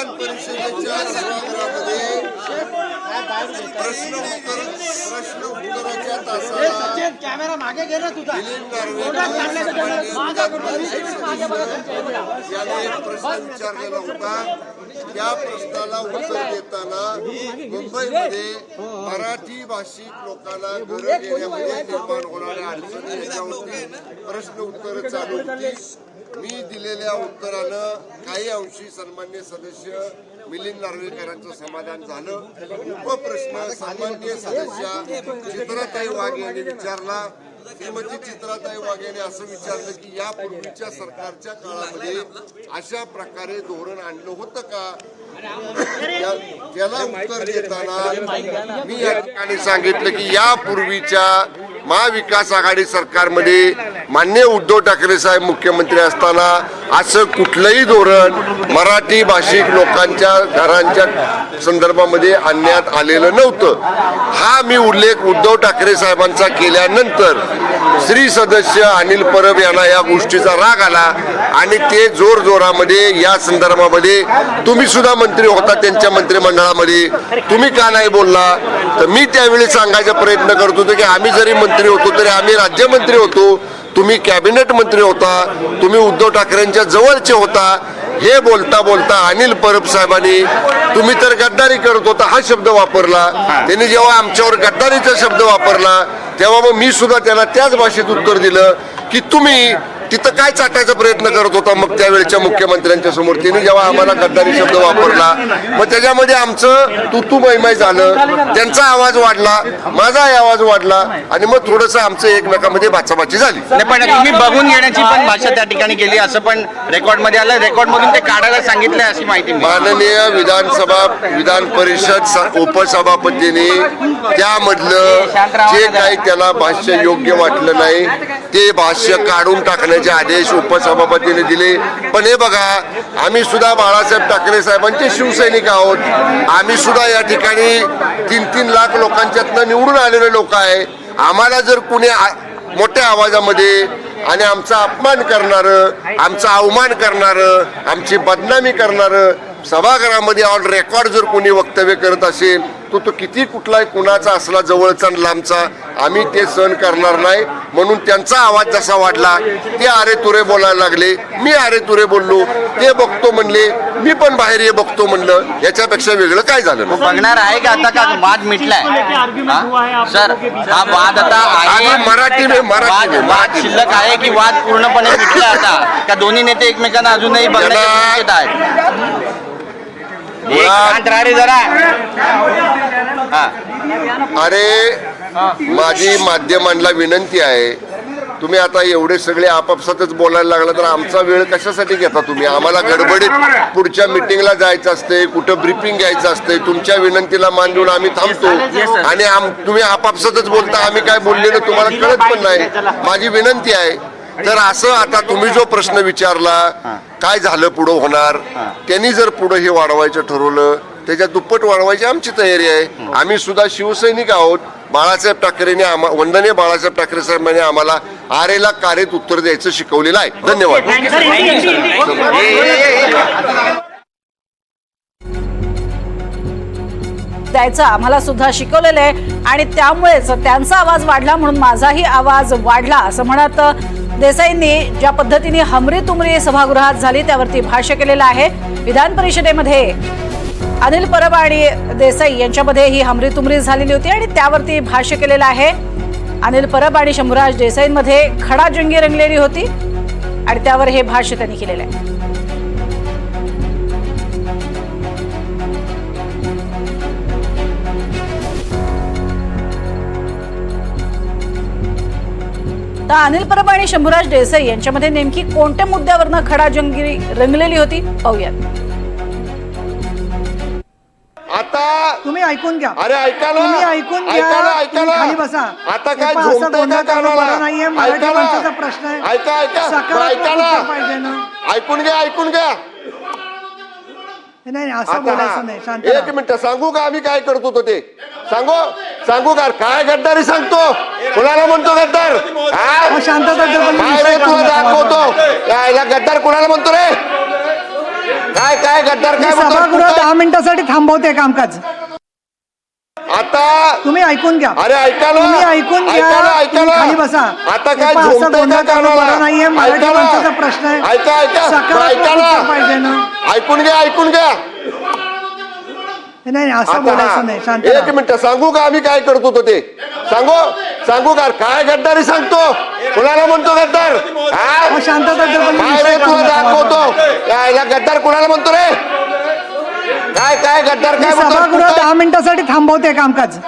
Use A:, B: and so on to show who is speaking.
A: विधान परिषदेच्या सभागृहामध्ये प्रश्न उत्तराच्या तासाला
B: कॅमेरा मागे घे ना तुझा
A: याने एक प्रश्न विचारलेला होता. त्या प्रश्नाला उत्तर देताना मुंबईमध्ये मराठी भाषिक लोकांना घर घेण्यामध्ये निर्माण होणाऱ्या अडचणी याच्यावरती प्रश्न उत्तर चालू होती. मी दिलेल्या उत्तरानं काही अंशी सन्मान्य सदस्य मिलिंद नार्वेकरांचं समाधान झालं. उपप्रश्न सन्मान्य सदस्य चित्राताई वाघ यांनी विचारला. श्रीमती चित्राताई वाघ यांनी असं विचारलं की यापूर्वीच्या सरकारच्या काळामध्ये अशा प्रकारे धोरण आणलं होतं का. त्याला उत्तर देताना मी या ठिकाणी सांगितलं की यापूर्वीच्या महाविकास आघाडी सरकारमध्ये माननीय उद्धव ठाकरे साहेब मुख्यमंत्री असताना असं कुठलंही धोरण मराठी भाषिक लोकांच्या घरांच्या संदर्भामध्ये आणण्यात आलेलं नव्हतं. हा मी उल्लेख उद्धव ठाकरे साहेबांचा केल्यानंतर श्री सदस्य अनिल परब यांना या गोष्टीचा राग आला आणि ते जोरामध्ये या संदर्भामध्ये तुम्ही सुद्धा मंत्री होता त्यांच्या मंत्रिमंडळामध्ये, तुम्ही का नाही बोलला. तर मी त्यावेळी सांगायचा प्रयत्न करत होतो की आम्ही जरी मंत्री होतो तरी आम्ही राज्यमंत्री होतो, तुम्ही कॅबिनेट मंत्री होता, तुम्ही उद्धव ठाकरेंच्या जवळचे होता. हे बोलता बोलता अनिल परब साहेबांनी तुम्ही तर गद्दारी करत होता हा शब्द वापरला. त्यांनी जेव्हा आमच्यावर गद्दारीचा शब्द वापरला तेव्हा मग मी सुद्धा त्याला त्याच भाषेत उत्तर दिलं की तुम्ही तिथं काय चाटायचा प्रयत्न करत होता. मग त्यावेळेच्या मुख्यमंत्र्यांच्या समोर त्यांनी जेव्हा आम्हाला गद्दारी शब्द वापरला मग त्याच्यामध्ये आमचं तू मैमाय झालं. त्यांचा आवाज वाढला, माझाही आवाज वाढला आणि मग थोडंसं आमचं एकमेकांमध्ये बाचाबाची झाली.
C: पण तुम्ही बघून घेण्याची पण भाषा त्या ठिकाणी केली असं पण रेकॉर्ड मध्ये आलं. रेकॉर्ड मधून ते काढायला सांगितलंय अशी माहिती
A: माननीय विधान परिषद उपसभापतींनी त्यामधलं जे काही त्याला भाष्य योग्य वाटलं नाही ते भाष्य काढून टाकण्याचे आदेश उपसभापतीने दिले. पण हे बघा, आम्ही सुद्धा बाळासाहेब ठाकरे साहेबांचे शिवसैनिक आहोत. आम्ही सुद्धा या ठिकाणी 3-3 लाख लोकांच्यातनं निवडून आलेले लोक आहे. आम्हाला जर कुणी मोठ्या आवाजामध्ये आणि आमचा अपमान करणारं, आमचा अवमान करणारं, आमची बदनामी करणारं सभागृहामध्ये ऑन रेकॉर्ड जर कोणी वक्तव्य करत असेल तो किती कुठलाही कुणाचा असला जवळचा लांबचा आम्ही ते सहन करणार नाही. म्हणून त्यांचा आवाज जसा वाढला ते अरे तुरे बोलायला लागले, मी अरे तुरे बोललो, ते बघतो म्हणले, मी पण बाहेर ये बघतो म्हणलं. याच्यापेक्षा वेगळं काय झालं.
C: बघणार आहे का आता का वाद मिटलाय सर? हा वाद आता आहे मराठी शिल्लक आहे की वाद पूर्णपणे मिटला आता का दोन्ही नेते एकमेकांना अजूनही बघण्याची शक्यता आहे?
A: अरे माझी माध्यमांना विनंती आहे, तुम्ही आता एवढे सगळे आपापसातच बोलायला लागला तर आमचा वेळ कशासाठी घेता तुम्ही. आम्हाला गडबडीत पुढच्या मिटिंगला जायचं असते, कुठं ब्रीफिंग घ्यायचं असते. तुमच्या विनंतीला मान देऊन आम्ही थांबतो आणि तुम्ही आपापसातच बोलता, आम्ही काय बोललेलं तुम्हाला कळत पण नाही. माझी विनंती आहे तर असं आता तुम्ही जो प्रश्न विचारला काय झालं पुढं होणार, त्यांनी जर पुढं हे वाढवायचं ठरवलं त्याच्या दुप्पट वाढवायची आमची तयारी आहे. आम्ही सुद्धा शिवसैनिक आहोत. बाळासाहेब ठाकरेंनी वंदनीय बाळासाहेब ठाकरे साहेबांनी आम्हाला आरेला कारेत उत्तर द्यायचं शिकवलेलं आहे. धन्यवाद.
D: द्यायचं आम्हाला सुद्धा शिकवलेलं आहे आणि त्यामुळेच त्यांचा आवाज वाढला म्हणून माझाही आवाज वाढला असं म्हणत देसाईंनी ज्या पद्धतीने हमरी तुमरी सभागृहात झाली त्यावरती भाष्य केलेलं आहे. विधान परिषदेमध्ये अनिल परब आणि देसाई यांच्यामध्ये ही हमरी तुमरी झालेली होती आणि त्यावरती भाष्य केलेलं आहे. अनिल परब आणि शंभूराज देसाईंमध्ये खडाजंगी रंगलेली होती आणि त्यावर हे भाष्य त्यांनी केलेलं आहे. तर अनिल परब आणि शंभूराज देसाई यांच्यामध्ये नेमकी कोणत्या मुद्द्यावरनं खडाजंगी रंगलेली होती पाहूयात.
A: आता
B: तुम्ही ऐकून घ्या.
A: अरे ऐकायला
B: तुम्ही ऐकून घ्या. तुम्ही खाली बसा.
A: आता काय
B: असं
A: झोपतंय
B: गोंधळ
A: का
B: करणं
A: कानाला?
B: बरं नाहीये. मराठी माणसाचा प्रश्न आहे.
A: ऐका
B: सकारात्मक उत्तर पाहिजे ना.
A: ऐकून घ्या.
B: नाही असं बोलायचं नाही. शांत
A: एक मिनिट सांगू का आम्ही काय करत होतो ते सांगू का काय गद्दारी सांगतो कुणाला म्हणतो गद्दार
B: शांतता
A: काय रे तुला दाखवतो यायला गद्दार कुणाला म्हणतो रे काय गद्दार
B: मी
A: काय म्हणतो?
B: सभागृह 10 मिनिटासाठी थांबवते कामकाज.
A: आता
B: तुम्ही ऐकून घ्या.
A: अरे ऐका ना,
B: तुम्ही ऐकून घ्या.
A: ऐका
B: तुम्ही खाली बसा.
A: आता
B: हे
A: काय
B: पहा, असं
A: झोपतंय
B: गोंधळ
A: का
B: करणं
A: कानाला?
B: बरं नाहीये. मराठी
A: ऐका ना.
B: माणसाचा प्रश्न आहे.
A: ऐका
B: सकारात्मक
A: ऐका
B: उत्तर पाहिजे ना.
A: ऐकून घ्या
B: नाही असं
A: आता
B: बोलायचं नाही. शांत
A: एक
B: राहा.
A: मिनिट सांगू का आम्ही काय करत होतो ते सांगू का काय गद्दारी सांगतो कुणाला म्हणतो गद्दार
B: अहो, शांतता जर
A: काय रे तुला दाखवतो याला गद्दार कुणाला म्हणतो रे काय गद्दार
B: मी
A: काय म्हणतो
B: सभागृह 10 मिनिटासाठी थांबवते कामकाज.